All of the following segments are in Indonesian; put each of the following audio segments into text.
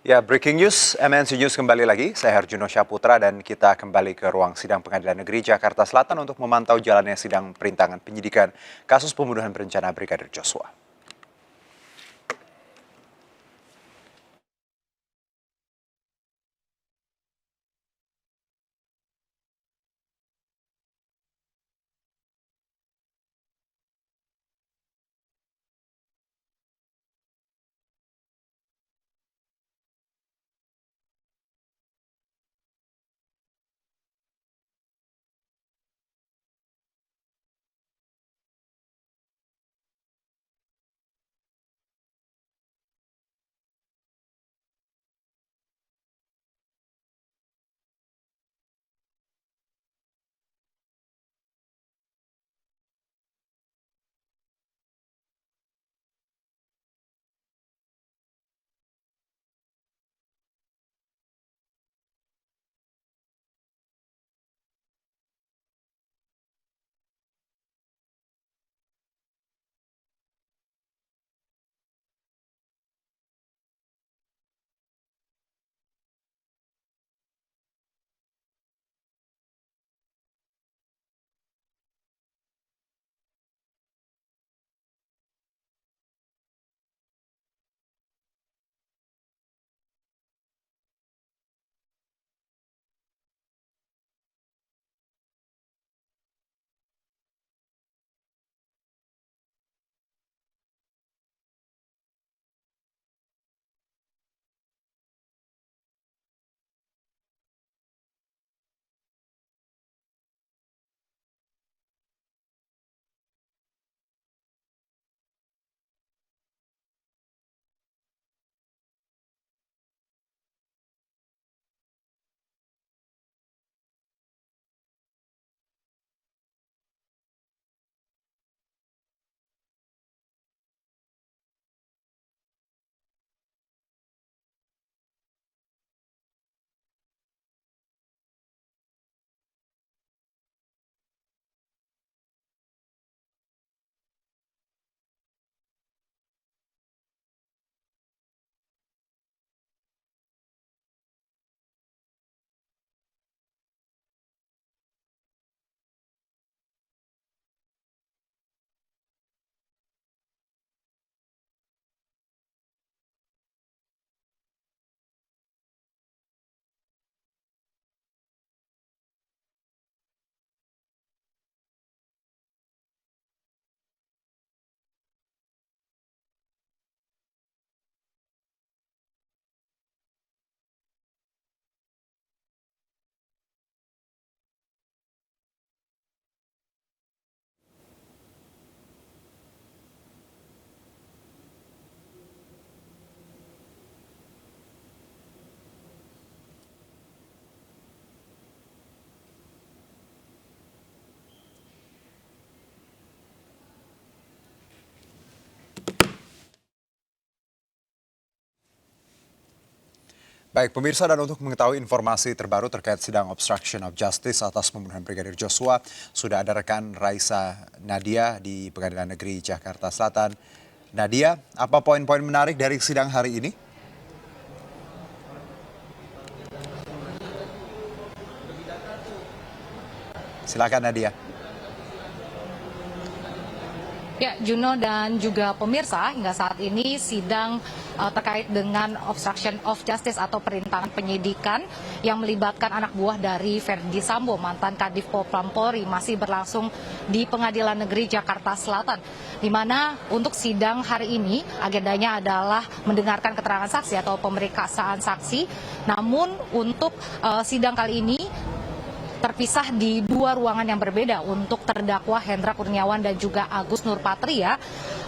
Ya, breaking news, MNC News kembali lagi. Saya Herjuno Syaputra dan kita kembali ke ruang sidang Pengadilan Negeri Jakarta Selatan untuk memantau jalannya sidang perintangan penyidikan kasus pembunuhan berencana Brigadir Joshua. Baik pemirsa, dan untuk mengetahui informasi terbaru terkait sidang obstruction of justice atas pembunuhan Brigadir Joshua, sudah ada rekan Raisa Nadia di Pengadilan Negeri Jakarta Selatan. Nadia, apa poin-poin menarik dari sidang hari ini? Silakan Nadia. Ya, Juno dan juga pemirsa, hingga saat ini sidang terkait dengan obstruction of justice atau perintangan penyidikan yang melibatkan anak buah dari Verdi Sambo, mantan Kadif Propam Polri, masih berlangsung di Pengadilan Negeri Jakarta Selatan. Di mana untuk sidang hari ini agendanya adalah mendengarkan keterangan saksi atau pemeriksaan saksi. Namun untuk sidang kali ini terpisah di dua ruangan yang berbeda untuk terdakwa Hendra Kurniawan dan juga Agus Nurpatria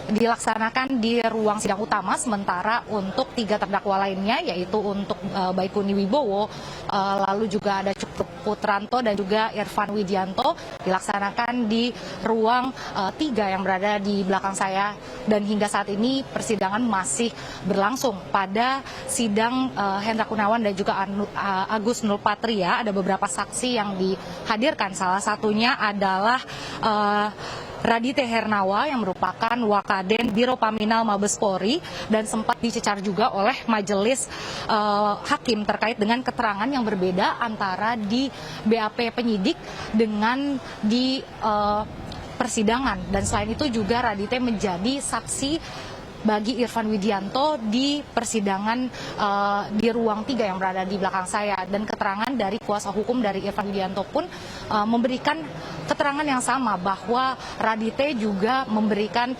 dilaksanakan di ruang sidang utama, sementara untuk tiga terdakwa lainnya yaitu untuk Baikuni Wibowo, lalu juga ada Cuk Putranto dan juga Irfan Widianto dilaksanakan di ruang 3 yang berada di belakang saya, dan hingga saat ini persidangan masih berlangsung. Pada sidang Hendra Kurniawan dan juga Agus Nurpatria ada beberapa saksi yang dihadirkan, salah satunya adalah Raditya Hernawa yang merupakan Wakaden Biro Paminal Mabes Polri dan sempat dicecar juga oleh majelis hakim terkait dengan keterangan yang berbeda antara di BAP penyidik dengan di persidangan. Dan selain itu juga Raditya menjadi saksi bagi Irfan Widianto di persidangan di ruang 3 yang berada di belakang saya. Dan keterangan dari kuasa hukum dari Irfan Widianto pun memberikan keterangan yang sama bahwa Raditya juga memberikan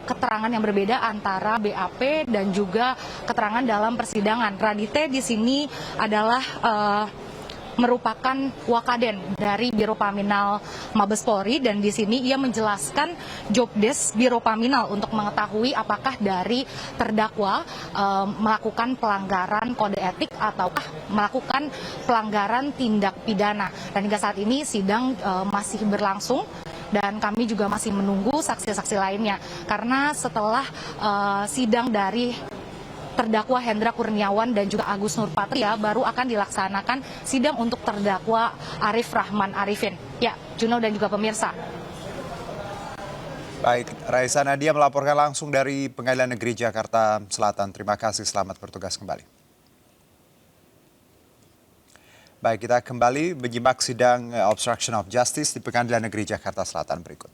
keterangan yang berbeda antara BAP dan juga keterangan dalam persidangan. Raditya di sini adalah merupakan Wakaden dari Biro Paminal Mabes Polri, dan di sini ia menjelaskan job desk Biro Paminal untuk mengetahui apakah dari terdakwa melakukan pelanggaran kode etik ataukah melakukan pelanggaran tindak pidana. Dan hingga saat ini sidang masih berlangsung dan kami juga masih menunggu saksi-saksi lainnya karena setelah sidang dari terdakwa Hendra Kurniawan dan juga Agus Nurpatria baru akan dilaksanakan sidang untuk terdakwa Arif Rahman Arifin. Ya, Juno dan juga pemirsa. Baik, Raisa Nadia melaporkan langsung dari Pengadilan Negeri Jakarta Selatan. Terima kasih, selamat bertugas kembali. Baik, kita kembali menyimak sidang obstruction of justice di Pengadilan Negeri Jakarta Selatan berikut.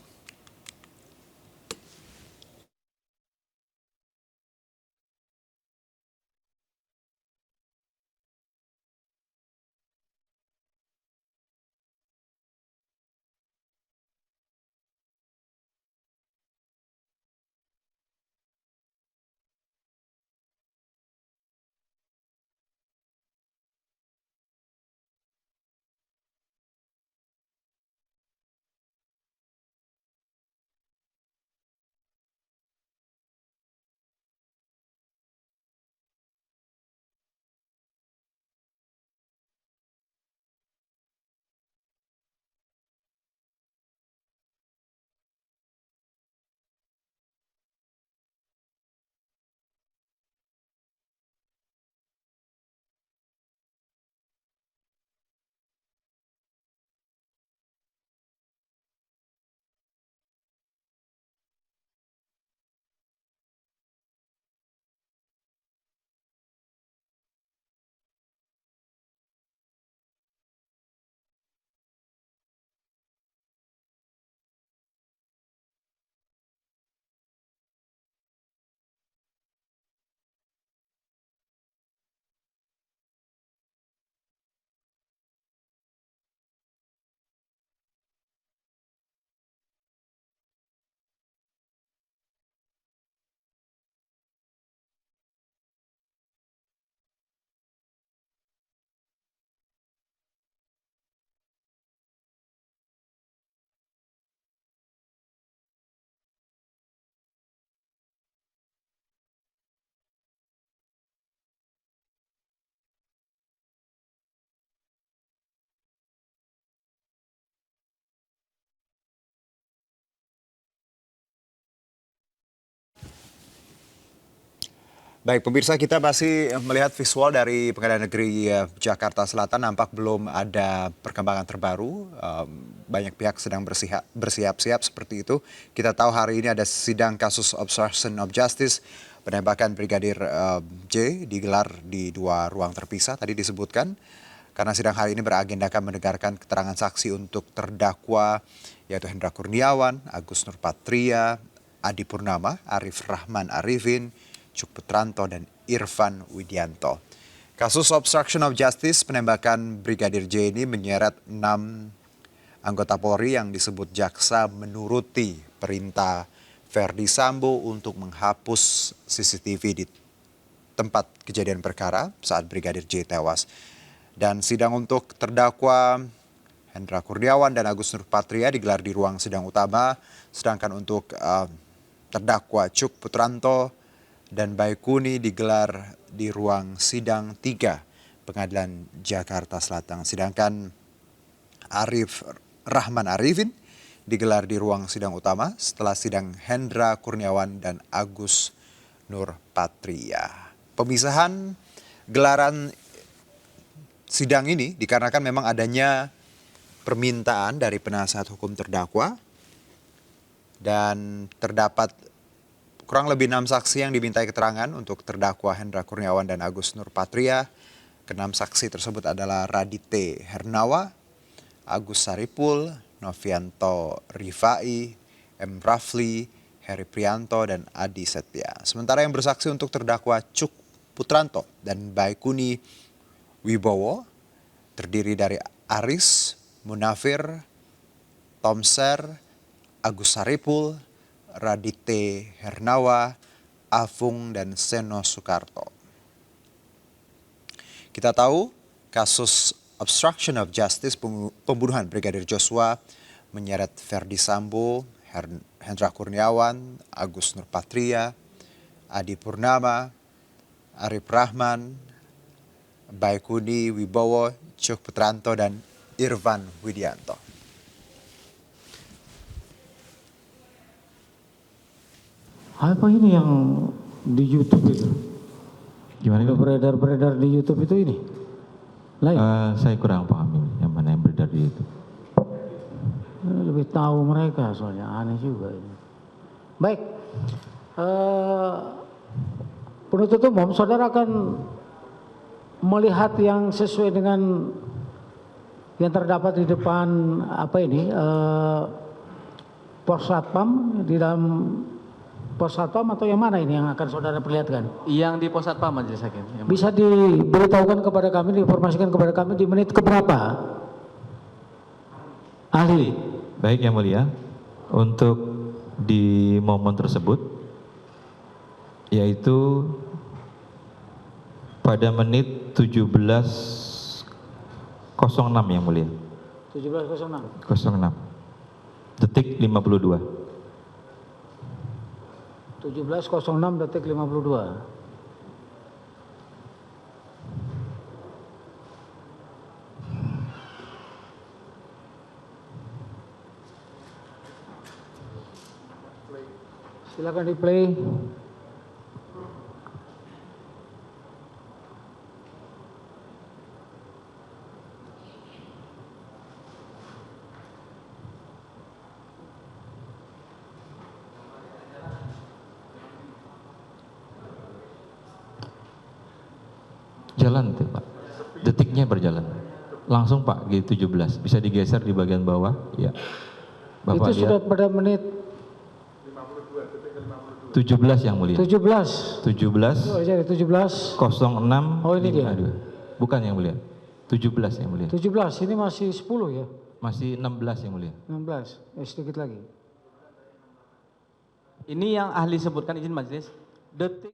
Baik, pemirsa, kita masih melihat visual dari Pengadilan Negeri Jakarta Selatan. Nampak belum ada perkembangan terbaru. Banyak pihak sedang bersiap-siap seperti itu. Kita tahu hari ini ada sidang kasus obstruction of justice, penembakan Brigadir J digelar di 2 ruang terpisah. Tadi disebutkan karena sidang hari ini beragendakan mendengarkan keterangan saksi untuk terdakwa yaitu Hendra Kurniawan, Agus Nurpatria, Adi Purnama, Arif Rahman Arifin, Cuk Putranto, dan Irfan Widianto. Kasus obstruction of justice penembakan Brigadir J ini menyeret 6 anggota Polri yang disebut jaksa menuruti perintah Verdi Sambo untuk menghapus CCTV di tempat kejadian perkara saat Brigadir J tewas. Dan sidang untuk terdakwa Hendra Kurniawan dan Agus Nurpatria digelar di ruang sidang utama, sedangkan untuk terdakwa Cuk Putranto dan Baikuni digelar di ruang sidang 3 Pengadilan Jakarta Selatan. Sedangkan Arif Rahman Arifin digelar di ruang sidang utama setelah sidang Hendra Kurniawan dan Agus Nurpatria. Pemisahan gelaran sidang ini dikarenakan memang adanya permintaan dari penasihat hukum terdakwa Dan terdapat kurang lebih 6 saksi yang dimintai keterangan untuk terdakwa Hendra Kurniawan dan Agus Nurpatria. Keenam saksi tersebut adalah Radite Hernawa, Agus Saripul, Novianto Rifai, M. Rafli, Heri Prianto, dan Adi Setia. Sementara yang bersaksi untuk terdakwa Cuk Putranto dan Baikuni Wibowo terdiri dari Aris, Munafir, Tomser, Agus Saripul, Radite Hernawa, Afung, dan Seno Soekarto. Kita tahu kasus obstruction of justice pembunuhan Brigadir Joshua menyeret Ferdi Sambo, Hendra Kurniawan, Agus Nurpatria, Adi Purnama, Arif Rahman, Baikuni Wibowo, Cuk Putranto, dan Irfan Widianto. Apa ini yang di YouTube itu? Gimana? Udah beredar-beredar di YouTube itu ini? Lain? Saya kurang paham ini, yang mana yang beredar di itu. Lebih tahu mereka soalnya, aneh juga ini. Baik, penuntut umum, saudara akan melihat yang sesuai dengan yang terdapat di depan apa ini, pos satpam, di dalam pos satpam atau yang mana ini yang akan saudara perlihatkan? Yang di pos satpam Majelis Hakim. Bisa diberitahukan kepada kami, diinformasikan kepada kami di menit keberapa? Ahli. Baik Yang Mulia, untuk di momen tersebut, yaitu pada menit 17.06 Yang Mulia. 17.06. 06. Detik 52. 17.06 detik 52. Silakan di play. Jalan tuh Pak, detiknya berjalan. Langsung Pak, G17, bisa digeser di bagian bawah. Ya. Bapak Itu sudah lihat. pada menit 17 Yang Mulia. 17. 17. Oh, jadi 17. 06. Oh, ini dia. 52. Bukan Yang Mulia. 17 Yang Mulia. 17, ini masih 10 ya? Masih 16 Yang Mulia. 16, sedikit lagi. Ini yang ahli sebutkan, izin majelis. Detik.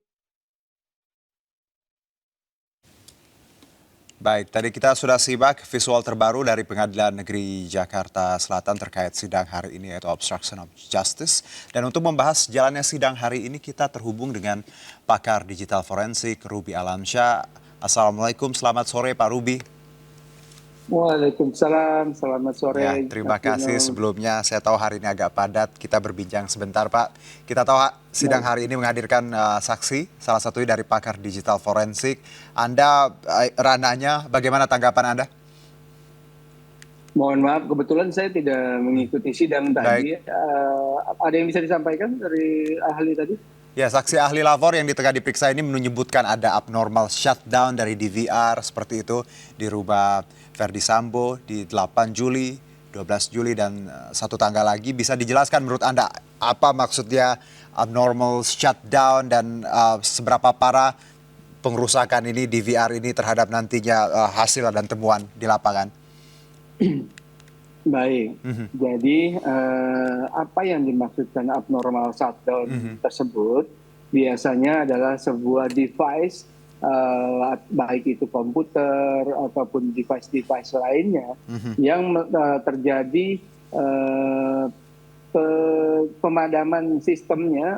Baik, tadi kita sudah simak visual terbaru dari Pengadilan Negeri Jakarta Selatan terkait sidang hari ini yaitu obstruction of justice. Dan untuk membahas jalannya sidang hari ini kita terhubung dengan pakar digital forensik Ruby Alamsyah. Assalamualaikum, selamat sore Pak Ruby. Waalaikumsalam, selamat sore. Ya, terima kasih sebelumnya. Saya tahu hari ini agak padat, kita berbincang sebentar Pak. Kita tahu sidang hari ini menghadirkan saksi, salah satunya dari pakar digital forensik. Anda, ranahnya, bagaimana tanggapan Anda? Mohon maaf, kebetulan saya tidak mengikuti sidang tadi. Ada yang bisa disampaikan dari ahli tadi? Ya, saksi ahli lapor yang tengah diperiksa ini menyebutkan ada abnormal shutdown dari DVR seperti itu di rumah Ferdi Sambo di 8 Juli, 12 Juli, dan satu tanggal lagi. Bisa dijelaskan menurut Anda apa maksudnya abnormal shutdown dan seberapa parah pengerusakan ini DVR ini terhadap nantinya hasil dan temuan di lapangan? Baik, jadi apa yang dimaksudkan abnormal shutdown tersebut biasanya adalah sebuah device, baik itu komputer ataupun device-device lainnya yang terjadi pemadaman sistemnya,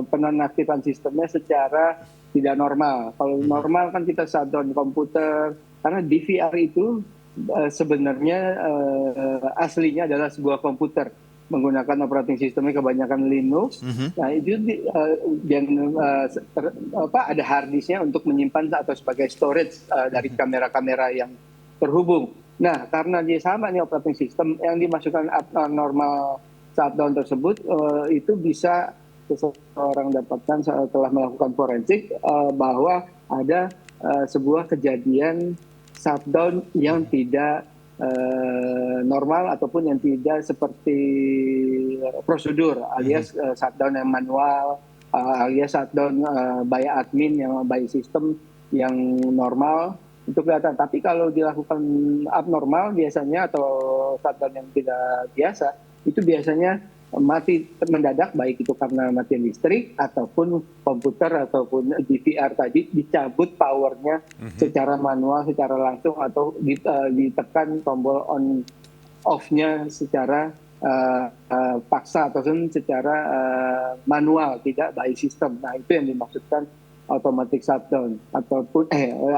penonaktifan sistemnya secara tidak normal. Kalau normal kan kita shutdown komputer, karena DVR itu sebenarnya aslinya adalah sebuah komputer menggunakan operating sistemnya kebanyakan Linux. Nah itu ada hard disknya untuk menyimpan atau sebagai storage dari kamera-kamera yang terhubung. Nah karena dia sama nih operating system yang dimasukkan abnormal shutdown tersebut itu bisa seseorang dapatkan setelah melakukan forensik bahwa ada sebuah kejadian shutdown yang tidak normal ataupun yang tidak seperti prosedur, alias shutdown yang manual, alias shutdown by admin yang by sistem yang normal itu kelihatan. Tapi kalau dilakukan abnormal biasanya atau shutdown yang tidak biasa, itu biasanya mati mendadak, baik itu karena mati listrik ataupun komputer ataupun DVR tadi dicabut powernya secara manual, secara langsung, atau ditekan tombol on off-nya secara paksa ataupun secara manual, tidak by system. Nah, itu yang dimaksudkan automatic shutdown ataupun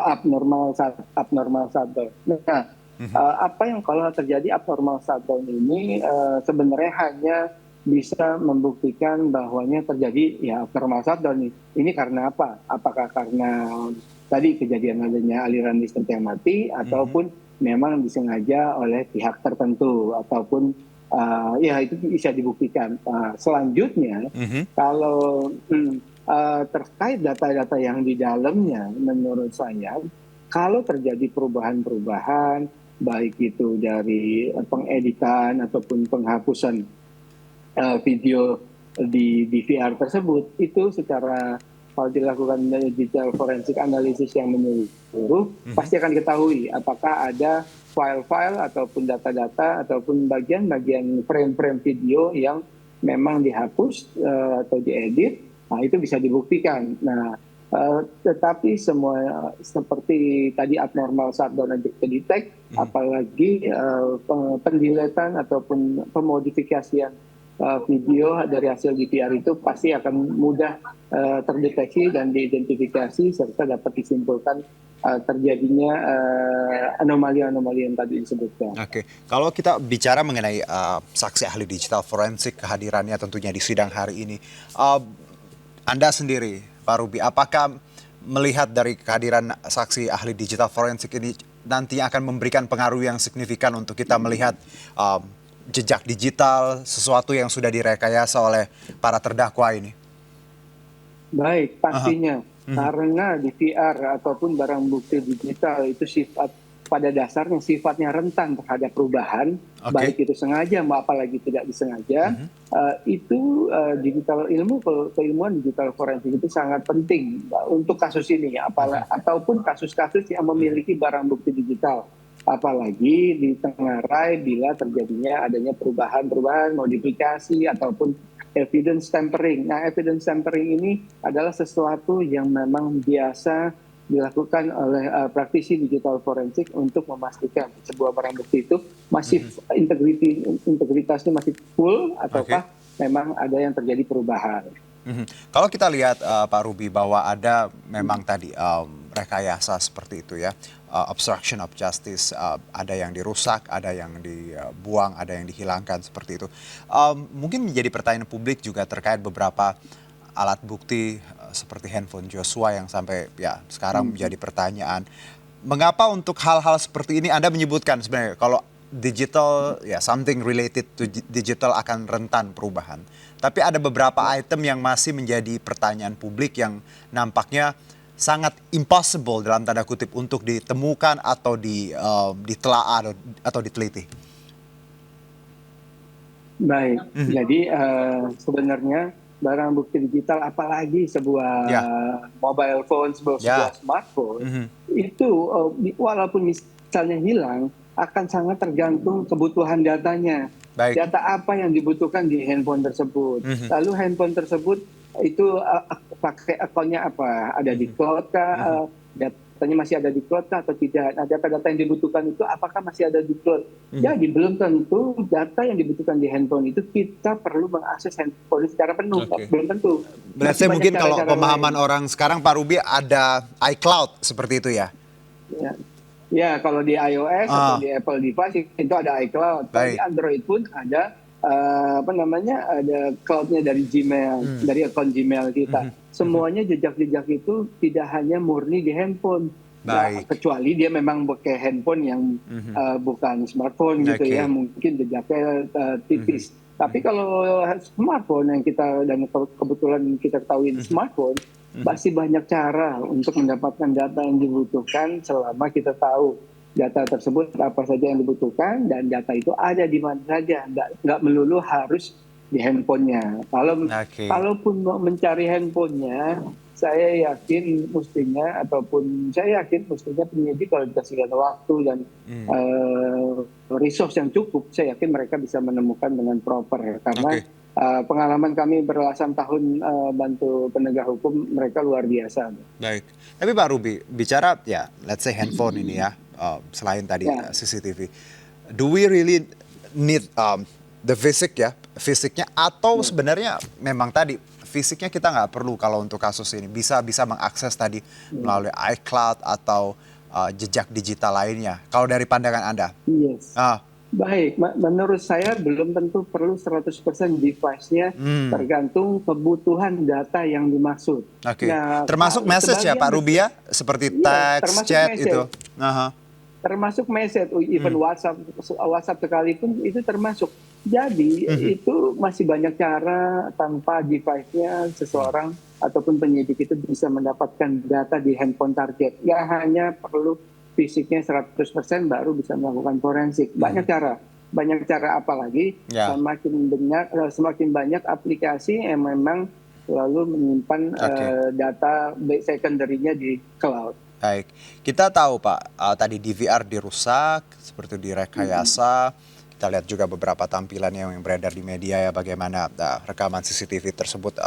abnormal shutdown. Nah, apa yang kalau terjadi abnormal shutdown ini sebenarnya hanya bisa membuktikan bahwanya terjadi ya abnormal shutdown. Ini karena apa? Apakah karena tadi kejadian adanya aliran listrik yang mati, ataupun memang disengaja oleh pihak tertentu, ataupun ya itu bisa dibuktikan. Selanjutnya, kalau terkait data-data yang di dalamnya, menurut saya, kalau terjadi perubahan-perubahan, baik itu dari pengeditan ataupun penghapusan video di DVR tersebut, itu secara kalau dilakukan digital forensik analisis yang menyeluruh, pasti akan diketahui apakah ada file-file ataupun data-data ataupun bagian-bagian frame-frame video yang memang dihapus atau diedit. Nah, itu bisa dibuktikan. Nah, tetapi semua seperti tadi abnormal shutdown dan detect, apalagi pendiletan ataupun pemodifikasian video dari hasil DVR itu pasti akan mudah terdeteksi dan diidentifikasi, serta dapat disimpulkan terjadinya anomali-anomali yang tadi disebutkan. Oke, kalau kita bicara mengenai saksi ahli digital forensik, kehadirannya tentunya di sidang hari ini, Anda sendiri, Pak Ruby, apakah melihat dari kehadiran saksi ahli digital forensik ini nantinya akan memberikan pengaruh yang signifikan untuk kita melihat jejak digital, sesuatu yang sudah direkayasa oleh para terdakwa ini? Baik, pastinya. Karena DVR ataupun barang bukti digital itu pada dasarnya sifatnya rentan terhadap perubahan, baik itu sengaja apalagi tidak disengaja. Itu digital keilmuan digital forensik itu sangat penting untuk kasus ini, ataupun kasus-kasus yang memiliki barang bukti digital. Apalagi di tengarai bila terjadinya adanya perubahan-perubahan, modifikasi, ataupun evidence tampering. Nah, evidence tampering ini adalah sesuatu yang memang biasa dilakukan oleh praktisi digital forensik untuk memastikan sebuah barang bukti itu masih integritasnya masih full, ataukah memang ada yang terjadi perubahan. Kalau kita lihat Pak Ruby bahwa ada memang tadi rekayasa seperti itu ya, obstruction of justice, ada yang dirusak, ada yang dibuang, ada yang dihilangkan seperti itu. Mungkin menjadi pertanyaan publik juga terkait beberapa alat bukti seperti handphone Joshua yang sampai ya sekarang menjadi pertanyaan. Mengapa untuk hal-hal seperti ini Anda menyebutkan sebenarnya kalau digital ya something related to digital akan rentan perubahan. Tapi ada beberapa item yang masih menjadi pertanyaan publik yang nampaknya sangat impossible dalam tanda kutip untuk ditemukan atau ditelaah atau diteliti. Baik, jadi sebenarnya barang bukti digital, apalagi sebuah mobile phone, sebuah smartphone, itu walaupun misalnya hilang, akan sangat tergantung kebutuhan datanya. Baik. Data apa yang dibutuhkan di handphone tersebut. Lalu handphone tersebut itu pakai akunnya apa? Ada di cloud kah? Datanya masih ada di cloud kah atau tidak? Nah, data-data yang dibutuhkan itu apakah masih ada di cloud? Jadi belum tentu data yang dibutuhkan di handphone itu kita perlu mengakses handphone secara penuh. Belum tentu. Berarti mungkin kalau pemahaman orang sekarang Pak Ruby ada iCloud seperti itu ya? Ya, kalau di iOS atau di Apple device itu ada iCloud. Kalau di Android pun ada ada cloud-nya dari Gmail, dari akun Gmail kita. Semuanya jejak-jejak itu tidak hanya murni di handphone. Nah, kecuali dia memang pakai handphone yang bukan smartphone gitu ya, mungkin jejaknya tipis. Tapi kalau smartphone yang kita, dan kebetulan kita ketahui di smartphone, masih banyak cara untuk mendapatkan data yang dibutuhkan selama kita tahu data tersebut apa saja yang dibutuhkan dan data itu ada di mana saja. Nggak melulu harus di handphonenya. Oke. Kalaupun mau mencari handphonenya, saya yakin mestinya penyidik kalau dikasihkan waktu dan resource yang cukup, saya yakin mereka bisa menemukan dengan proper. Karena pengalaman kami belasan tahun bantu penegak hukum, mereka luar biasa. Baik. Tapi Pak Ruby, bicara ya, let's say handphone ini ya, selain tadi CCTV, do we really need the fisiknya, atau sebenarnya memang tadi fisiknya kita nggak perlu kalau untuk kasus ini, bisa mengakses tadi melalui iCloud atau jejak digital lainnya. Kalau dari pandangan Anda? Yes. Baik, menurut saya belum tentu perlu 100% device-nya, tergantung kebutuhan data yang dimaksud. Oke. Nah, termasuk message ya Pak Ruby ya? Seperti teks, chat message. itu? Termasuk message, even WhatsApp sekalipun itu termasuk. Jadi itu masih banyak cara tanpa device-nya seseorang ataupun penyidik itu bisa mendapatkan data di handphone target. Ya hanya perlu fisiknya 100% baru bisa melakukan forensik. Banyak cara apalagi semakin banyak aplikasi yang memang selalu menyimpan data secondary-nya di cloud. Baik, kita tahu Pak, tadi DVR dirusak, seperti direkayasa. Kita lihat juga beberapa tampilan yang beredar di media ya, bagaimana rekaman CCTV tersebut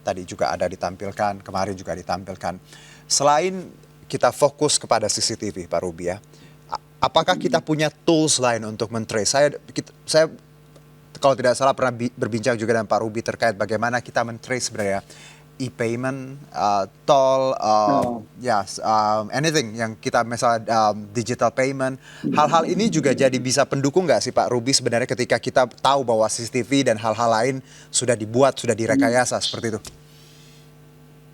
tadi juga ada ditampilkan, kemarin juga ditampilkan. Selain kita fokus kepada CCTV Pak Ruby ya, apakah kita punya tools lain untuk men-trace? Saya kalau tidak salah pernah berbincang juga dengan Pak Ruby terkait bagaimana kita men-trace sebenarnya e-payment, tol, anything yang kita misalnya digital payment, hal-hal ini juga jadi bisa pendukung nggak sih Pak Ruby sebenarnya ketika kita tahu bahwa CCTV dan hal-hal lain sudah dibuat, sudah direkayasa seperti itu?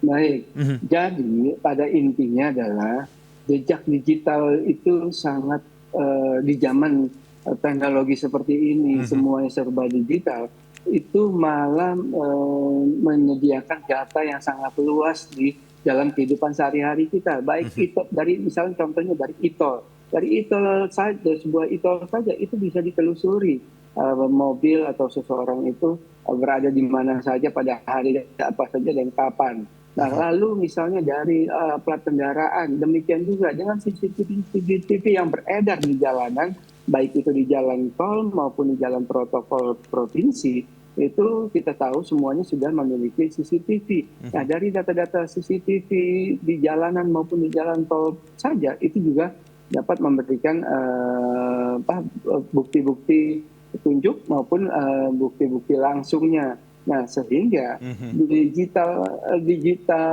Baik, jadi pada intinya adalah jejak digital itu sangat di zaman teknologi seperti ini, semuanya serba digital, itu malah menyediakan data yang sangat luas di dalam kehidupan sehari-hari kita. Baik itu dari misalnya contohnya dari e-tol saja, sebuah e-tol saja itu bisa ditelusuri mobil atau seseorang itu berada di mana saja pada hari apa saja dan kapan. Nah, lalu misalnya dari plat kendaraan, demikian juga dengan CCTV yang beredar di jalanan, baik itu di jalan tol maupun di jalan protokol provinsi, itu kita tahu semuanya sudah memiliki CCTV. Nah, dari data-data CCTV di jalanan maupun di jalan tol saja, itu juga dapat memberikan bukti-bukti petunjuk maupun bukti-bukti langsungnya. Nah, sehingga digital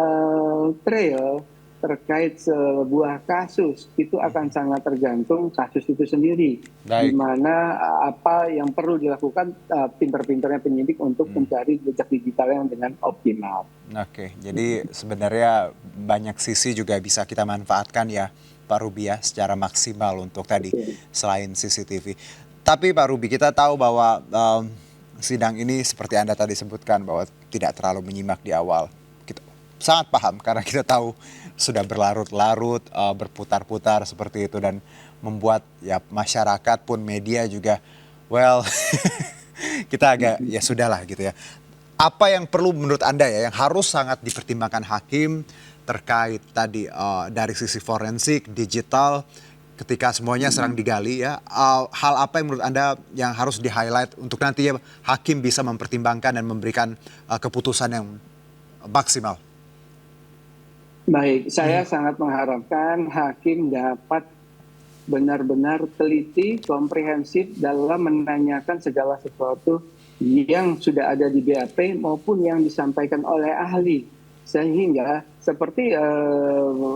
trail terkait sebuah kasus itu akan sangat tergantung kasus itu sendiri. Di mana apa yang perlu dilakukan pinter-pinternya penyidik untuk mencari jejak digital yang dengan optimal. Oke, jadi sebenarnya banyak sisi juga bisa kita manfaatkan ya Pak Ruby ya secara maksimal untuk tadi selain CCTV. Tapi Pak Ruby, kita tahu bahwa sidang ini seperti Anda tadi sebutkan bahwa tidak terlalu menyimak di awal. Kita sangat paham karena kita tahu sudah berlarut-larut, berputar-putar seperti itu dan membuat ya masyarakat pun media juga kita agak ya sudahlah gitu ya. Apa yang perlu menurut Anda ya yang harus sangat dipertimbangkan hakim terkait tadi dari sisi forensik, digital, ketika semuanya sedang digali ya, hal apa yang menurut Anda yang harus di-highlight untuk nantinya hakim bisa mempertimbangkan dan memberikan keputusan yang maksimal? Baik, saya sangat mengharapkan hakim dapat benar-benar teliti, komprehensif dalam menanyakan segala sesuatu yang sudah ada di BAP maupun yang disampaikan oleh ahli. Sehingga seperti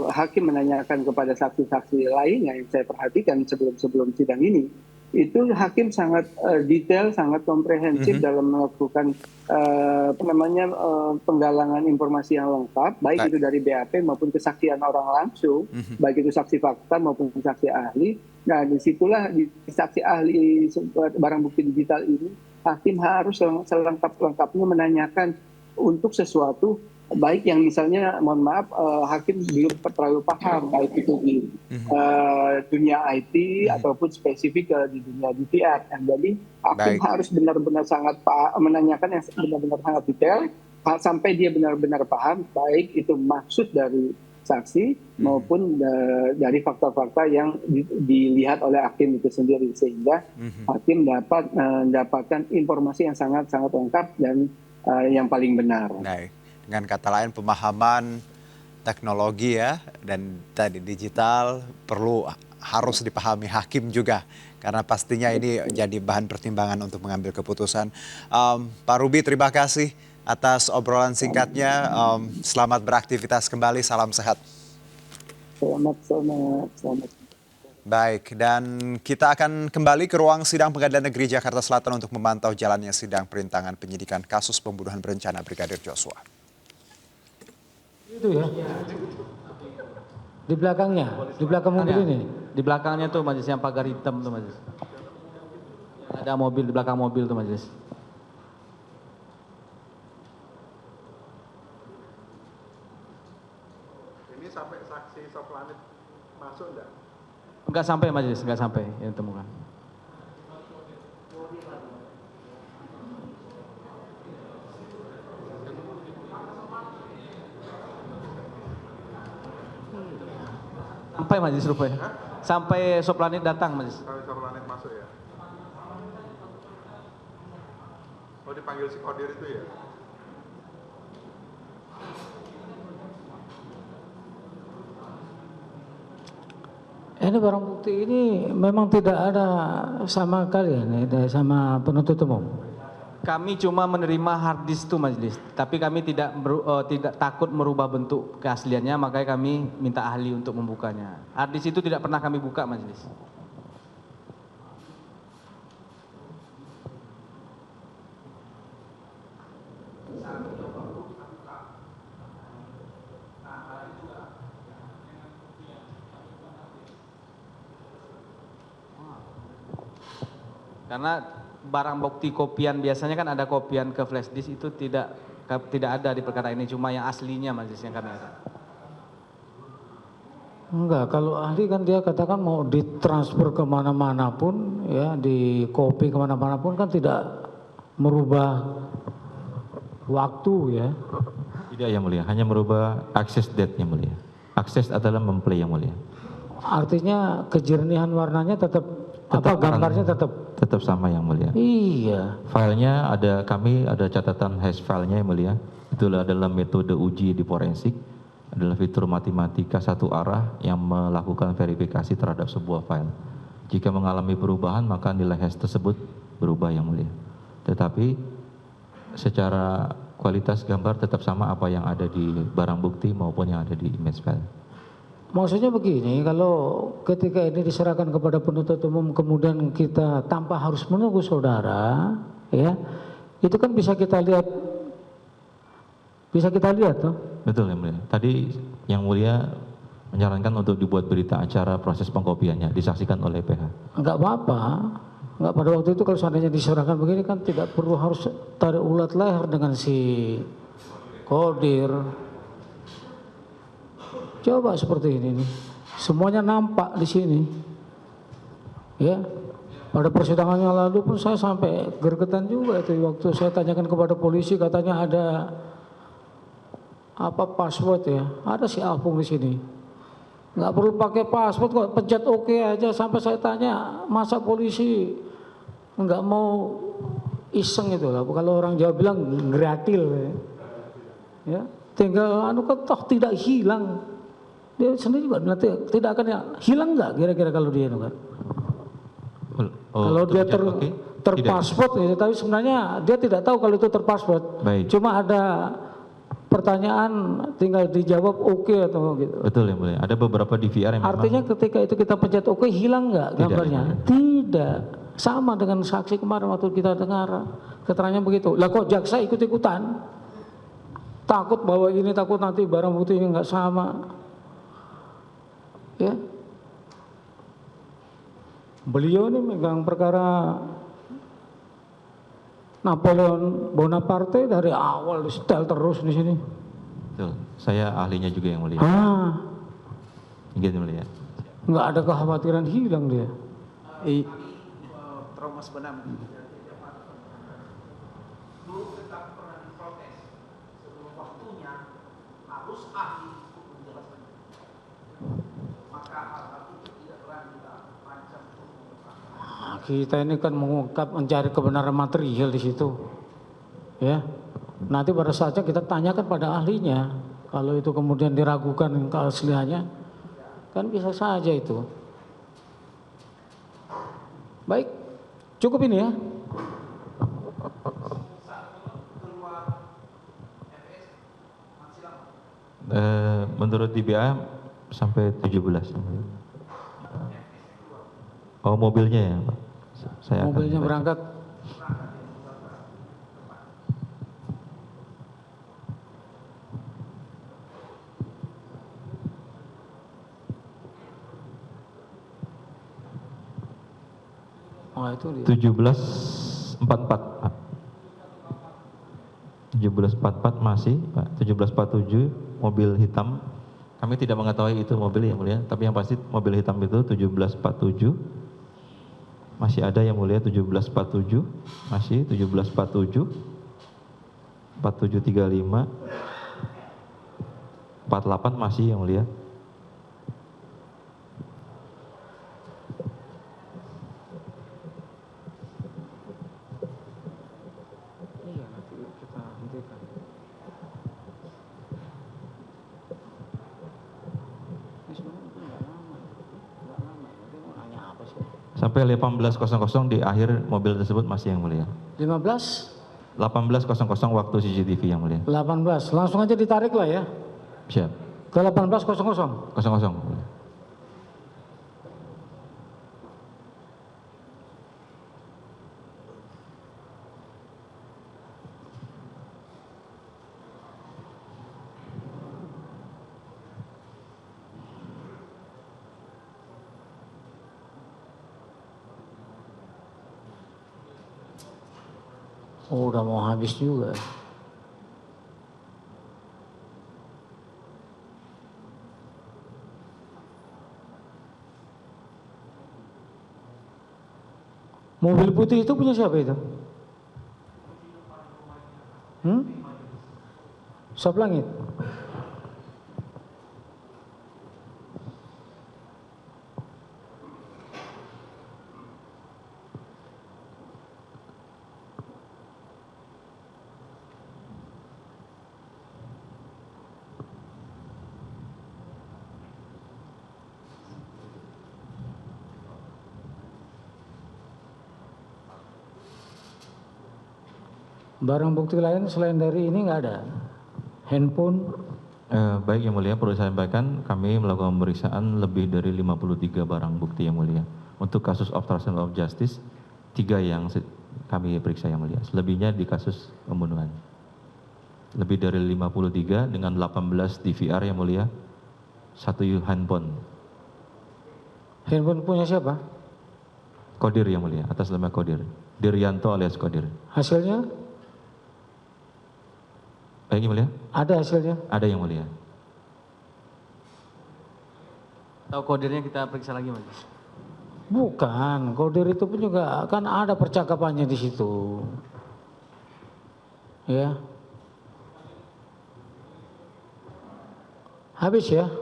hakim menanyakan kepada saksi-saksi lainnya yang saya perhatikan sebelum sidang ini, itu hakim sangat detail, sangat komprehensif dalam melakukan penggalangan informasi yang lengkap, baik itu dari BAP maupun kesaksian orang langsung, baik itu saksi fakta maupun saksi ahli. Nah, disitulah di saksi ahli barang bukti digital ini hakim harus selengkap-lengkapnya menanyakan untuk sesuatu, baik yang misalnya, mohon maaf, hakim belum terlalu paham, baik itu di dunia IT ataupun spesifik di dunia DPR. Jadi hakim Baik. harus benar-benar sangat menanyakan yang benar-benar sangat detail sampai dia benar-benar paham, baik itu maksud dari saksi maupun dari fakta-fakta yang dilihat oleh hakim itu sendiri, sehingga hakim dapat mendapatkan informasi yang sangat-sangat lengkap dan yang paling benar. Baik. Dengan kata lain, pemahaman teknologi ya dan tadi digital harus dipahami hakim juga, karena pastinya ini jadi bahan pertimbangan untuk mengambil keputusan. Pak Ruby, terima kasih atas obrolan singkatnya. Selamat beraktivitas kembali, salam sehat. Selamat. Baik, dan kita akan kembali ke ruang sidang Pengadilan Negeri Jakarta Selatan untuk memantau jalannya sidang perintangan penyidikan kasus pembunuhan berencana Brigadir Joshua. Itu ya. Di belakangnya, di belakang mobil ini. Di belakangnya tuh majelis, yang pagar hitam tuh majelis. Ada mobil di belakang mobil tuh majelis. Ini sampai saksi Soflanit masuk enggak? Enggak sampai majelis, enggak sampai yang ditemukan. Sampai majelis rupanya. Sampai Soplanit datang majelis. Sampai Soflanit masuk ya? Oh, dipanggil si Kodir itu ya? Ini barang bukti ini memang tidak ada sama kalian, sama penuntut umum. Kami cuma menerima hard disk itu majelis, tapi kami tidak takut merubah bentuk keasliannya, makanya kami minta ahli untuk membukanya. Hard disk itu tidak pernah kami buka majelis. Karena barang bukti kopian biasanya kan ada kopian ke flash disk, itu tidak ada di perkara ini, cuma yang aslinya majelis yang kami ada. Enggak, kalau ahli kan dia katakan mau ditransfer kemana-mana pun, ya, di copy kemana-mana pun kan tidak merubah waktu ya. Tidak yang mulia, hanya merubah access date yang mulia. Akses adalah memplay yang mulia. Artinya kejernihan warnanya tetap gambarnya tetap sama yang mulia. Iya. Filenya kami ada catatan hash filenya yang mulia. Itulah adalah metode uji di forensik, adalah fitur matematika satu arah yang melakukan verifikasi terhadap sebuah file. Jika mengalami perubahan maka nilai hash tersebut berubah yang mulia. Tetapi secara kualitas gambar tetap sama apa yang ada di barang bukti maupun yang ada di image file. Maksudnya begini, kalau ketika ini diserahkan kepada penuntut umum kemudian kita tanpa harus menunggu saudara, ya, itu kan bisa kita lihat tuh. Betul yang mulia. Tadi yang mulia menyarankan untuk dibuat berita acara proses pengkopiannya, disaksikan oleh PH. Enggak apa-apa. Enggak, pada waktu itu kalau seandainya diserahkan begini kan tidak perlu harus tarik ulat leher dengan si Kodir. Coba seperti ini nih, semuanya nampak di sini, ya. Pada persidangan yang lalu pun saya sampai gergetan juga itu waktu saya tanyakan kepada polisi, katanya ada password ya, ada si Apung di sini, nggak perlu pakai password kok, pencet OK aja. Sampai saya tanya, masa polisi nggak mau iseng itu lah, kalau orang Jawa bilang gratil, ya. Tinggal toh tidak hilang. Dia sendiri juga nanti tidak akan hilang nggak kira-kira kalau dia itu kan. Kalau dia terpasport ya, tapi sebenarnya dia tidak tahu kalau itu terpasport. Cuma ada pertanyaan tinggal dijawab oke atau gitu. Betul ya mulia. Ada beberapa DVR yang artinya ketika itu kita pencet oke hilang nggak gambarnya? Tidak. Sama dengan saksi kemarin waktu kita dengar keterangannya begitu. Lah kok jaksa ikut-ikutan? Takut bahwa ini, takut nanti barang bukti ini nggak sama. Ya, beliau ini megang perkara Napoleon Bonaparte dari awal di setel terus di sini. Betul. Saya ahlinya juga yang mulia. Gitu mulia. Nggak ada kekhawatiran hilang dia. Trauma sebenarnya. Nah, kita ini kan mengungkap mencari kebenaran material di situ, ya. Nanti pada saatnya kita tanyakan pada ahlinya. Kalau itu kemudian diragukan keasliannya, kan bisa saja itu. Baik, cukup ini ya. Menurut DBA sampai 17. Oh mobilnya ya Pak? Saya akan Mobilnya baca. berangkat. Oh itu dia. 17.44 Pak. 17.44 masih Pak. 17.47 mobil hitam. Kami tidak mengetahui itu mobil yang mulia, tapi yang pasti mobil hitam itu 17.47. Masih ada yang mulia 17.47, masih 17.47, 47.35, 48 masih yang mulia. Iya nanti kita hentikan. Ini sebenarnya nggak lama, nggak lama. Nanti mau nanya apa sih? Sampai 18.00 di akhir mobil tersebut masih yang mulia. 15, 18.00 waktu CCTV yang mulia. 18, langsung aja ditarik lah ya. Siap. Ke 18.00. 00. Mulia. Oh, udah mau habis juga. Mobil putih itu punya siapa itu? Sop Langit. Barang bukti lain selain dari ini nggak ada. Handphone. Baik yang mulia, perlu saya sampaikan kami melakukan pemeriksaan lebih dari 53 barang bukti yang mulia. Untuk kasus obstruction of justice, 3 yang kami periksa yang mulia. Selebihnya di kasus pembunuhan. Lebih dari 53 dengan 18 DVR yang mulia, 1 handphone. Handphone punya siapa? Kodir yang mulia, atas nama Kodir. Diryanto alias Kodir. Hasilnya? Baik yang mulia? Ada hasilnya? Ada yang mulia. Tahu kodirnya kita periksa lagi Mas. Bukan, kodir itu pun juga kan ada percakapannya di situ. Ya. Habis ya?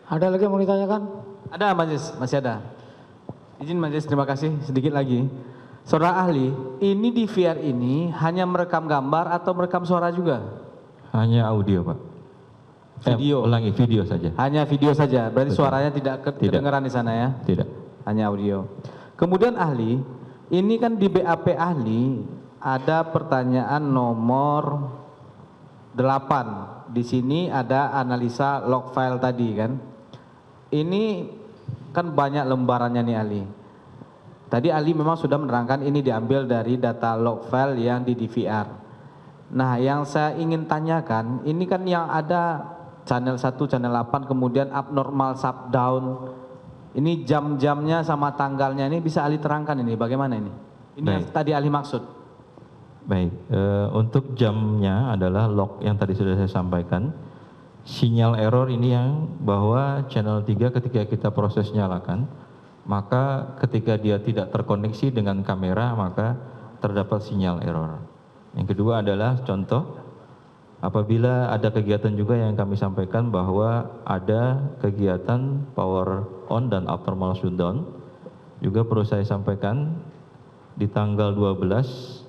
Ada lagi yang mau ditanyakan? Ada Majelis, masih ada. Izin Majelis, terima kasih. Sedikit lagi. Saudara ahli, ini di VR ini hanya merekam gambar atau merekam suara juga? Hanya audio Pak. Video. Ulangi, video saja. Hanya video saja, berarti Betul. suaranya tidak kedengaran di sana ya? Tidak. Hanya audio. Kemudian ahli, ini kan di BAP ahli ada pertanyaan nomor 8. Di sini ada analisa log file tadi kan. Ini kan banyak lembarannya nih ahli. Tadi ahli memang sudah menerangkan ini diambil dari data log file yang di DVR. Nah, yang saya ingin tanyakan, ini kan yang ada channel 1, channel 8, kemudian abnormal shutdown. Ini jam-jamnya sama tanggalnya ini bisa ahli terangkan ini, bagaimana ini? Ini yang Baik. tadi ahli maksud. Baik, untuk jamnya adalah log yang tadi sudah saya sampaikan. Sinyal error ini yang bahwa channel 3 ketika kita proses nyalakan, maka ketika dia tidak terkoneksi dengan kamera, maka terdapat sinyal error. Yang kedua adalah contoh, apabila ada kegiatan juga yang kami sampaikan bahwa ada kegiatan power on dan abnormal shutdown, juga perlu saya sampaikan di tanggal 12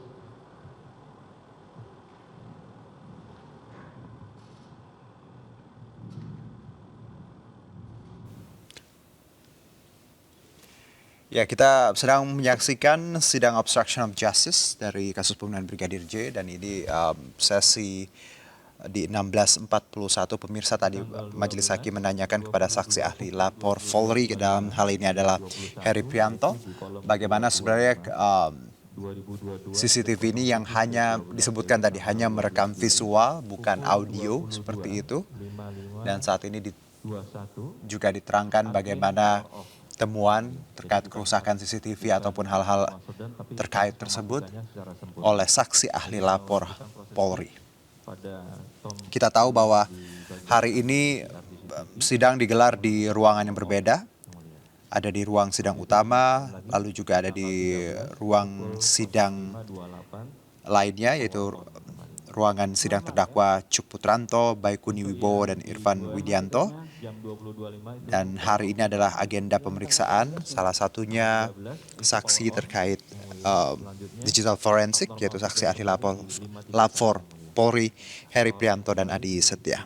Ya, kita sedang menyaksikan sidang obstruction of justice dari kasus pembunuhan Brigadir J, dan ini sesi di 16.41. Pemirsa, tadi Majelis Hakim menanyakan kepada saksi ahli lapor Polri, dalam hal ini adalah Heri Prianto, bagaimana sebenarnya CCTV ini yang hanya disebutkan tadi hanya merekam visual bukan audio seperti itu, dan saat ini juga diterangkan bagaimana temuan terkait kerusakan CCTV ataupun hal-hal terkait tersebut oleh saksi ahli lapor Polri. Kita tahu bahwa hari ini sidang digelar di ruangan yang berbeda, ada di ruang sidang utama, lalu juga ada di ruang sidang lainnya, yaitu ruangan sidang terdakwa Cuk Putranto, Baikuni Wibowo, dan Irfan Widianto. Dan hari ini adalah agenda pemeriksaan, salah satunya saksi terkait digital forensik, yaitu saksi ahli lapor Polri Heri Prianto dan Adi Setia.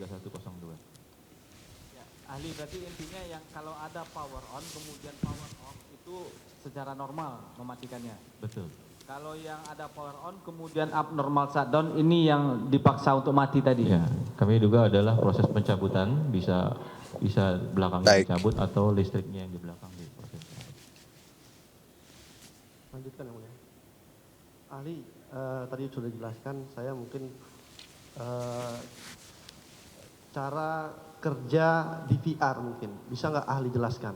Ahli, berarti intinya yang kalau ada power on kemudian power off itu secara normal mematikannya. betul. Kalau yang ada power on kemudian abnormal shutdown ini yang dipaksa untuk mati tadi. Ya, kami juga adalah proses pencabutan bisa belakangnya dicabut atau listriknya yang di belakang diproses. Lanjutkan yang mulia. Ahli, tadi sudah dijelaskan, saya mungkin cara kerja DVR mungkin. Bisa nggak ahli jelaskan?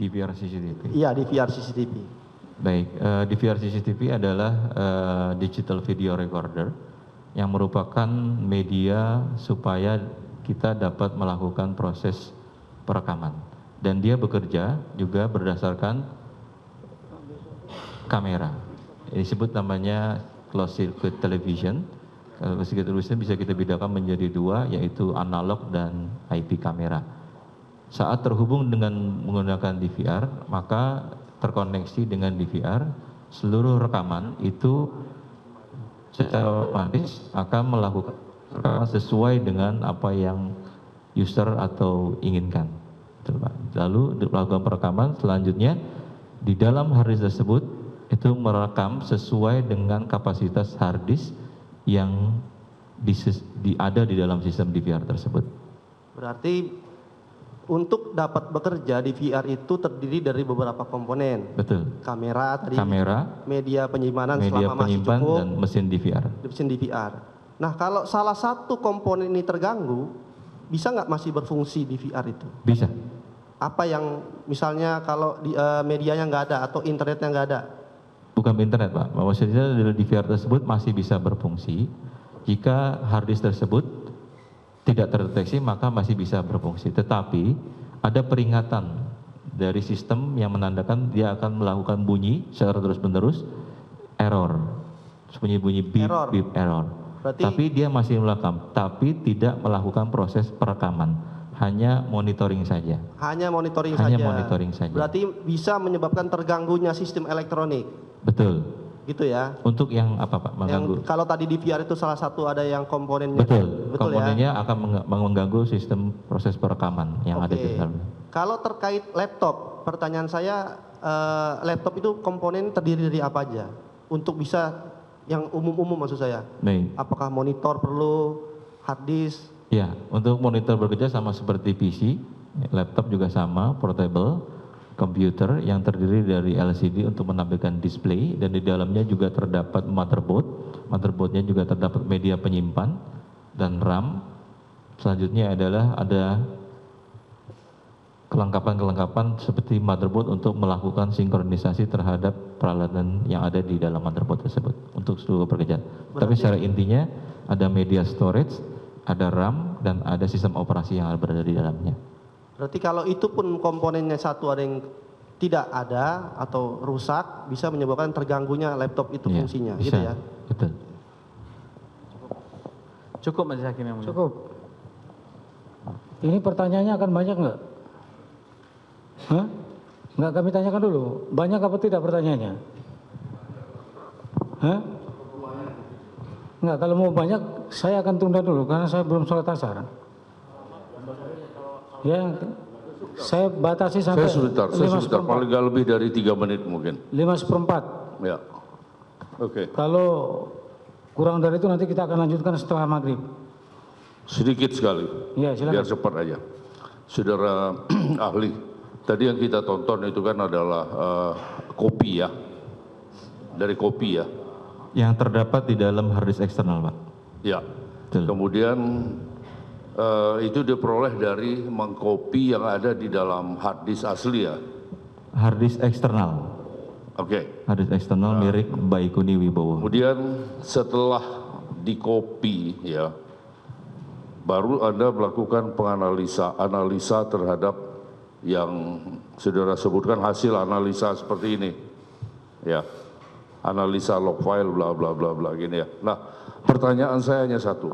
DVR CCTV. Iya, DVR CCTV. Baik, DVR CCTV adalah digital video recorder yang merupakan media supaya kita dapat melakukan proses perekaman. Dan dia bekerja juga berdasarkan kamera. Ini disebut namanya closed circuit television. Closed circuit television bisa kita bedakan menjadi dua, yaitu analog dan IP kamera. Saat terhubung dengan menggunakan DVR, maka terkoneksi dengan DVR, seluruh rekaman itu secara otomatis akan melakukan rekaman sesuai dengan apa yang user atau inginkan. Lalu melakukan perekaman selanjutnya di dalam hard disk tersebut itu merekam sesuai dengan kapasitas hard disk yang ada di dalam sistem DVR tersebut. Berarti untuk dapat bekerja DVR itu terdiri dari beberapa komponen. Betul. Kamera tadi. Kamera, media penyimpanan media selama masih penyimpan cukup. dan mesin DVR. Mesin DVR. Nah, kalau salah satu komponen ini terganggu, bisa nggak masih berfungsi DVR itu? Bisa. Apa yang misalnya kalau medianya nggak ada atau internetnya nggak ada? Bukan internet, Pak. Maksudnya dari DVR tersebut masih bisa berfungsi. Jika hard disk tersebut tidak terdeteksi, maka masih bisa berfungsi. Tetapi ada peringatan dari sistem yang menandakan dia akan melakukan bunyi secara terus-menerus, error. Bunyi-bunyi beep, Error. beep, error. Berarti- Tapi dia masih merekam, tapi tidak melakukan proses perekaman. Hanya monitoring saja. Hanya monitoring Hanya saja. monitoring saja. Berarti bisa menyebabkan terganggunya sistem elektronik. Betul. Gitu ya. Untuk yang apa, Pak? Mengganggu. Yang kalau tadi DVR itu salah satu ada yang komponennya. Betul. ya. Komponennya akan mengganggu sistem proses perekaman yang ada di Oke. dalamnya. Kalau terkait laptop, pertanyaan saya, laptop itu komponen terdiri dari apa aja? Untuk bisa yang umum-umum maksud saya. Baik. Apakah monitor perlu, hard disk? Ya, untuk monitor bekerja sama seperti PC, laptop juga sama, portable, komputer yang terdiri dari LCD untuk menampilkan display, dan di dalamnya juga terdapat motherboard. Motherboardnya juga terdapat media penyimpan dan RAM. Selanjutnya adalah ada kelengkapan seperti motherboard untuk melakukan sinkronisasi terhadap peralatan yang ada di dalam motherboard tersebut untuk seluruh pekerjaan. Tapi secara intinya ada media storage, ada RAM, dan ada sistem operasi yang berada di dalamnya. Berarti kalau itu pun komponennya satu ada yang tidak ada atau rusak, bisa menyebabkan terganggunya laptop itu Iya, fungsinya, bisa, gitu ya? Betul. Cukup Majelis Hakim yang mulia. Cukup. Ini pertanyaannya akan banyak nggak? Hah? Nggak kami tanyakan dulu. Banyak apa tidak pertanyaannya? Hah? Nggak, kalau mau banyak saya akan tunda dulu karena saya belum sholat asar. Ya, saya batasi sampai Saya sebentar, 5/4. paling nggak lebih dari 3 menit mungkin. 5/4. Ya, oke. Kalau kurang dari itu nanti kita akan lanjutkan setelah maghrib. Sedikit sekali, Ya, silakan. biar cepat aja. Saudara ahli, tadi yang kita tonton itu kan adalah kopi ya, dari kopi ya. Yang terdapat di dalam harddisk eksternal, Pak. Ya, Betul. kemudian itu diperoleh dari mengkopi yang ada di dalam hard disk asli ya. Harddisk eksternal. Oke. Harddisk eksternal milik Baikuni Wibowo. Kemudian setelah dikopi ya, baru Anda melakukan analisa terhadap yang saudara sebutkan hasil analisa seperti ini. Ya. Analisa log file bla bla bla bla gini ya. Nah, pertanyaan saya hanya satu.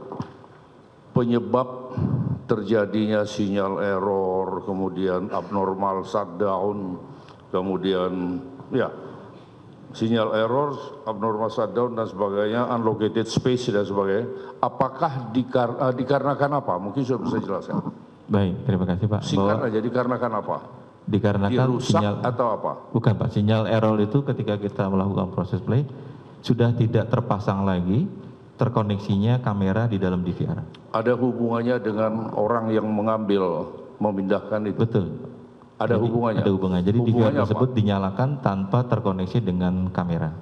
Penyebab terjadinya sinyal error, kemudian abnormal shutdown, kemudian ya sinyal error, abnormal shutdown dan sebagainya, unallocated space dan sebagainya, apakah dikarenakan apa? Mungkin sudah bisa jelaskan. Baik, terima kasih Pak. Singkat aja, dikarenakan apa? Dikarenakan Dirusak sinyal atau apa? Bukan Pak, sinyal error itu ketika kita melakukan proses play sudah tidak terpasang lagi terkoneksinya kamera di dalam DVR. Ada hubungannya dengan orang yang memindahkan itu? Betul. Ada Jadi, hubungannya? Ada hubungannya. Jadi DVR Hubungannya tersebut dinyalakan tanpa terkoneksi dengan kamera.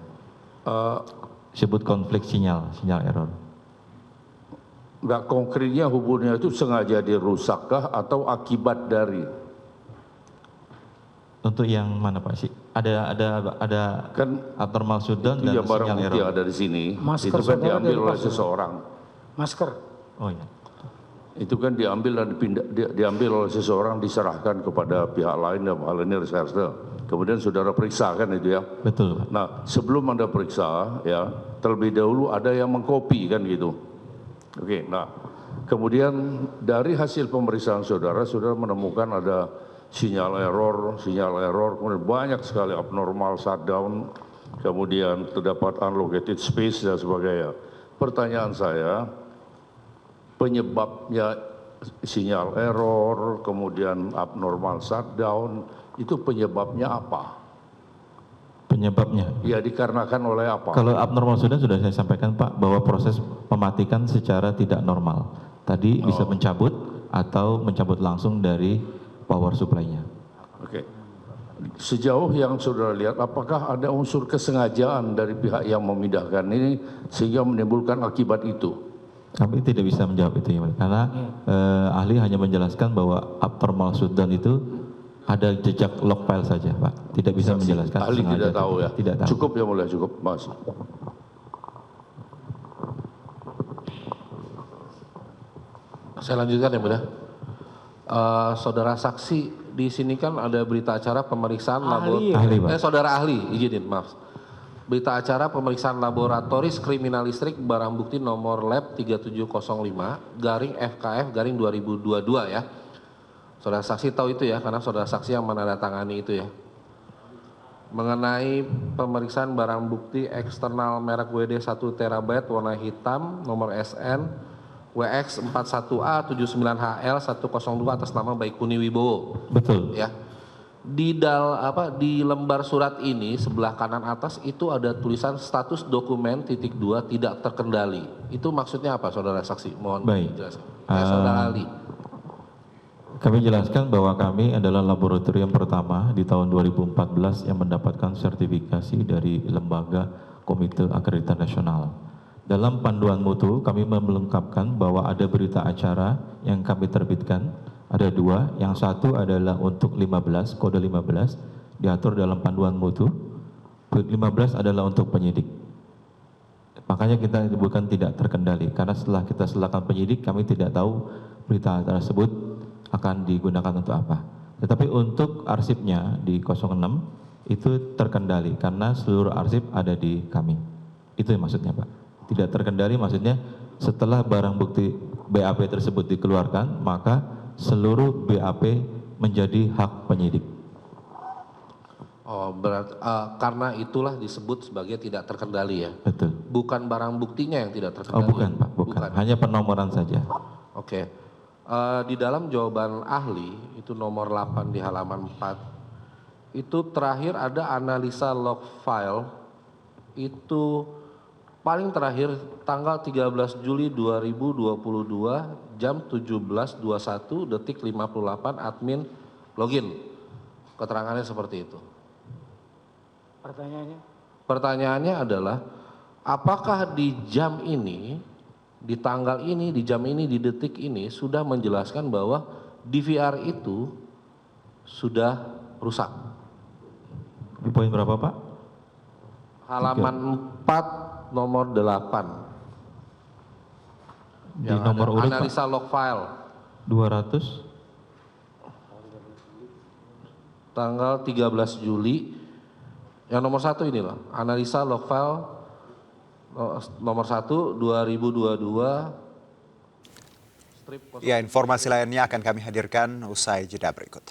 Disebut konflik sinyal error. Nggak konkretnya hubungannya itu sengaja dirusakkah atau akibat dari? Untuk yang mana Pak sih? Ada Kan abnormal shutdown itu dan ya barang sinyal bukti error. ada di sini, Masker itu kan saudara diambil oleh dilepas, ya? seseorang. Masker. Oh iya. Itu kan diambil dan diambil oleh seseorang, diserahkan kepada pihak lain dalam hal ini reserse. Kemudian saudara periksa kan itu ya. Betul Pak. Nah, sebelum Anda periksa ya, terlebih dahulu ada yang mengkopi kan gitu. Oke, nah kemudian dari hasil pemeriksaan saudara menemukan ada sinyal error, kemudian banyak sekali abnormal shutdown, kemudian terdapat unallocated space dan sebagainya. Pertanyaan saya, penyebabnya sinyal error, kemudian abnormal shutdown, itu penyebabnya apa? Penyebabnya. Ya dikarenakan oleh apa? Kalau abnormal sudah saya sampaikan Pak bahwa proses mematikan secara tidak normal. Tadi bisa mencabut atau mencabut langsung dari power supply-nya. Oke. Sejauh yang saudara lihat, apakah ada unsur kesengajaan dari pihak yang memindahkan ini sehingga menimbulkan akibat itu? Kami tidak bisa menjawab itu ya, karena ahli hanya menjelaskan bahwa abnormal shutdown itu ada jejak log file saja, Pak. Tidak bisa menjelaskan. Ahli sengaja tidak atau tahu ya? Tidak tahu. Cukup ya mulai, cukup. Mas. Saya lanjutkan ya mudah. Saudara saksi di sini kan ada berita acara pemeriksaan Ahli, Pak. saudara ahli, izinin maaf. Berita acara pemeriksaan laboratoris kriminal listrik barang bukti nomor lab 3705 garing FKF garing 2022 ya. Saudara saksi tahu itu ya karena saudara saksi yang menandatangani itu ya. Mengenai pemeriksaan barang bukti eksternal merek WD 1 TB warna hitam nomor SN WX 41A 79HL 102 atas nama Baikuni Wibowo. Betul. Ya. Di lembar surat ini sebelah kanan atas itu ada tulisan status dokumen (2) tidak terkendali. Itu maksudnya apa saudara saksi? Mohon Baik. dijelaskan. Saudara ahli. Kami jelaskan bahwa kami adalah laboratorium pertama di tahun 2014 yang mendapatkan sertifikasi dari lembaga Komite Akreditasi Nasional. Dalam panduan mutu kami melengkapkan bahwa ada berita acara yang kami terbitkan Ada dua, yang satu adalah untuk 15, kode 15, diatur dalam panduan mutu. 15 adalah untuk penyidik. Makanya kita bukan tidak terkendali, karena setelah kita silakan penyidik, kami tidak tahu berita tersebut akan digunakan untuk apa. Tetapi untuk arsipnya di 06, itu terkendali, karena seluruh arsip ada di kami. Itu yang maksudnya Pak. Tidak terkendali maksudnya setelah barang bukti BAP tersebut dikeluarkan, maka seluruh BAP menjadi hak penyidik. Oh, karena itulah disebut sebagai tidak terkendali ya? Betul. Bukan barang buktinya yang tidak terkendali? Oh bukan Pak, bukan. Hanya penomoran saja. Oke. Di dalam jawaban ahli, itu nomor 8 di halaman 4, itu terakhir ada analisa log file, itu paling terakhir tanggal 13 Juli 2022 jam 17.21 detik 58 admin login. Keterangannya seperti itu. Pertanyaannya? Pertanyaannya adalah, apakah di jam ini, di tanggal ini, di jam ini, di detik ini sudah menjelaskan bahwa DVR itu sudah rusak? Di poin berapa Pak? Halaman 4 nomor 8. Di nomor urut analisa Pak? log file 200. tanggal 13 Juli. Yang nomor 1 inilah, analisa log file nomor 1 2022 strip. Ya, informasi lainnya akan kami hadirkan usai jeda berikut.